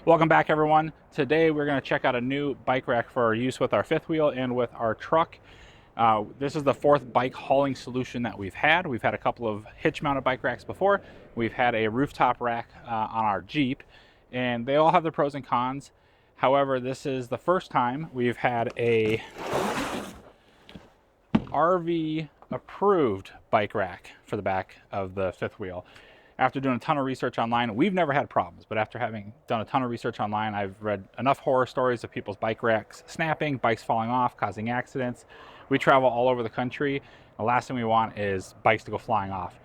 Welcome back, everyone. Today we're going to check out a new bike rack for use with our fifth wheel and with our truck. This is the fourth bike hauling solution that we've had. We've had a couple of hitch-mounted bike racks before. We've had a rooftop rack on our Jeep, and they all have their pros and cons. However, this is the first time we've had a RV approved bike rack for the back of the fifth wheel. After doing a ton of research online, we've never had problems, but after having done a ton of research online, I've read enough horror stories of people's bike racks snapping, bikes falling off, causing accidents. We travel all over the country. The last thing we want is bikes to go flying off.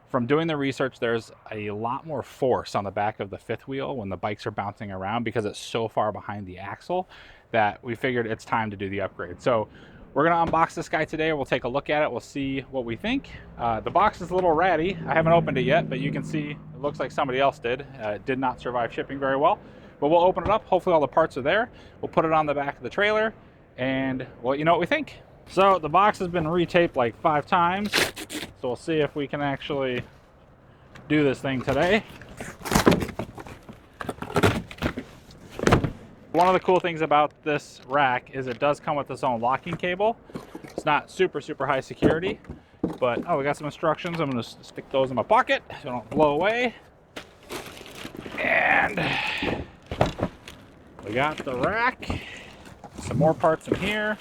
From doing the research, there's a lot more force on the back of the fifth wheel when the bikes are bouncing around because it's so far behind the axle that we figured it's time to do the upgrade. So we're going to unbox this guy today. We'll take a look at it. We'll see what we think. The box is a little ratty. I haven't opened it yet, but you can see it looks like somebody else did. It did not survive shipping very well. But we'll open it up. Hopefully all the parts are there. We'll put it on the back of the trailer and we'll let you know what we think. So the box has been retaped like 5 times. So we'll see if we can actually do this thing today. One of the cool things about this rack is it does come with its own locking cable. It's not super high security, but we got some instructions. I'm going to stick those in my pocket so they don't blow away. And we got the rack. Some more parts in here.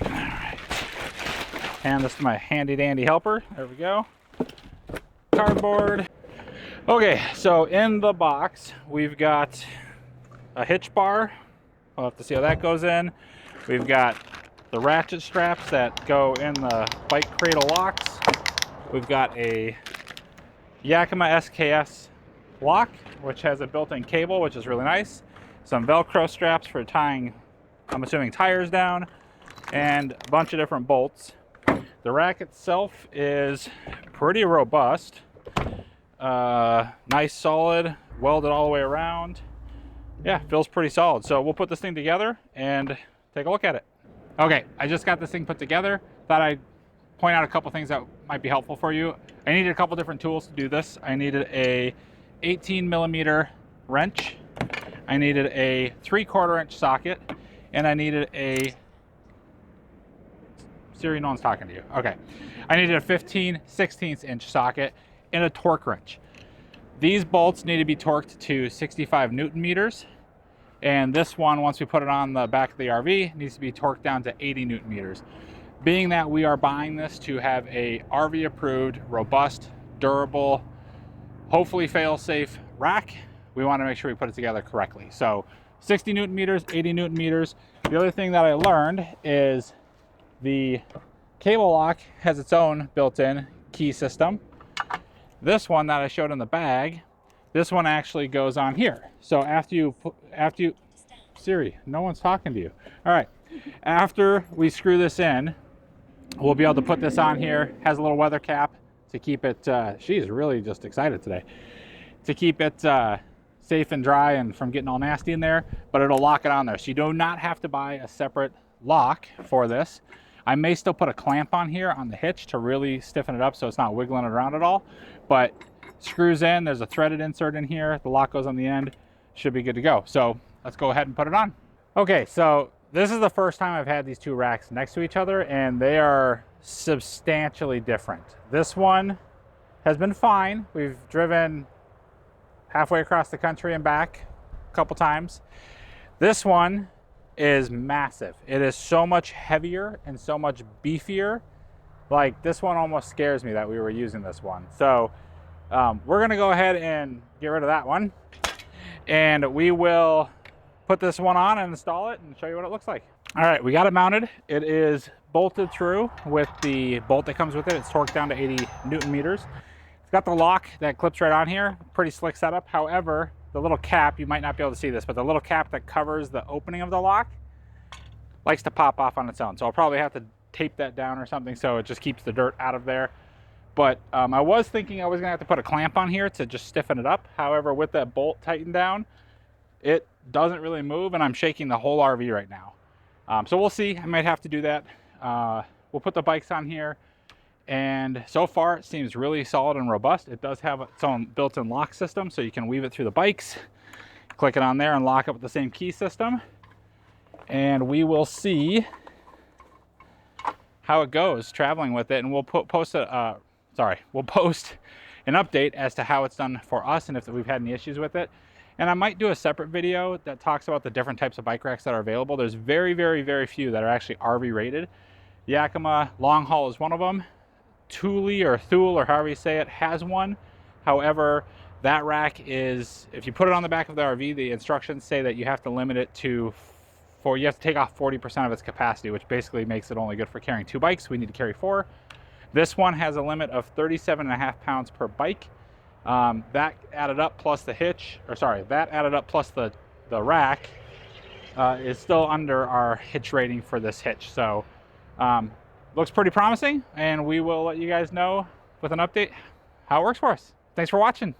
All right. Hand this to my handy dandy helper. There we go. Cardboard. Okay, so in the box we've got a hitch bar. We'll have to see how that goes in. We've got the ratchet straps that go in the bike cradle locks. We've got a Yakima SKS lock, which has a built-in cable, which is really nice. Some Velcro straps for tying, I'm assuming, tires down, and a bunch of different bolts. The rack itself is pretty robust. Nice, solid, welded all the way around. Yeah, feels pretty solid. So we'll put this thing together and take a look at it. Okay, I just got this thing put together. Thought I'd point out a couple things that might be helpful for you. I needed a couple different tools to do this. I needed a 18mm wrench. I needed a 3/4 inch socket, and I needed a Siri, no one's talking to you. Okay. I needed a 15/16 inch socket and a torque wrench. These bolts need to be torqued to 65 Newton meters. And this one, once we put it on the back of the RV, needs to be torqued down to 80 Newton meters. Being that we are buying this to have a RV approved, robust, durable, hopefully fail-safe rack, we want to make sure we put it together correctly. So 60 Newton meters, 80 Newton meters. The other thing that I learned is the cable lock has its own built-in key system. This one that I showed in the bag, this one actually goes on here. So after you Siri, no one's talking to you. All right, after we screw this in, we'll be able to put this on here. Has a little weather cap to keep it, she's really just excited today, to keep it safe and dry and from getting all nasty in there, but it'll lock it on there. So you do not have to buy a separate lock for this. I may still put a clamp on here on the hitch to really stiffen it up so it's not wiggling around at all, but screws in, there's a threaded insert in here, the lock goes on the end, should be good to go. So let's go ahead and put it on. Okay, so this is the first time I've had these two racks next to each other, and they are substantially different. This one has been fine. We've driven halfway across the country and back a couple times. This one is massive. It is so much heavier and so much beefier. Like, this one almost scares me that we were using this one. So we're gonna go ahead and get rid of that one, and we will put this one on and install it and show you what it looks like. All right, we got it mounted. It is bolted through with the bolt that comes with it. It's torqued down to 80 Newton meters. It's got the lock that clips right on here. Pretty slick setup. However, the little cap, you might not be able to see this, but the little cap that covers the opening of the lock likes to pop off on its own. So I'll probably have to tape that down or something so it just keeps the dirt out of there. But I was thinking I was gonna have to put a clamp on here to just stiffen it up. However, with that bolt tightened down, it doesn't really move, and I'm shaking the whole RV right now. So we'll see. I might have to do that. We'll put the bikes on here And so far it seems really solid and robust. It does have its own built-in lock system, so you can weave it through the bikes, click it on there and lock up with the same key system. And we will see how it goes traveling with it, and we'll post an update as to how it's done for us and if we've had any issues with it. And I might do a separate video that talks about the different types of bike racks that are available. There's very, very, very few that are actually RV rated. Yakima LongHaul is one of them. Thule or however you say it has one. However, that rack is, if you put it on the back of the RV, the instructions say that you have to limit it to you have to take off 40% of its capacity, which basically makes it only good for carrying 2 bikes. We need to carry 4. This one has a limit of 37.5 pounds per bike. That added up plus the hitch, that added up plus the rack is still under our hitch rating for this hitch. So looks pretty promising, and we will let you guys know with an update how it works for us. Thanks for watching.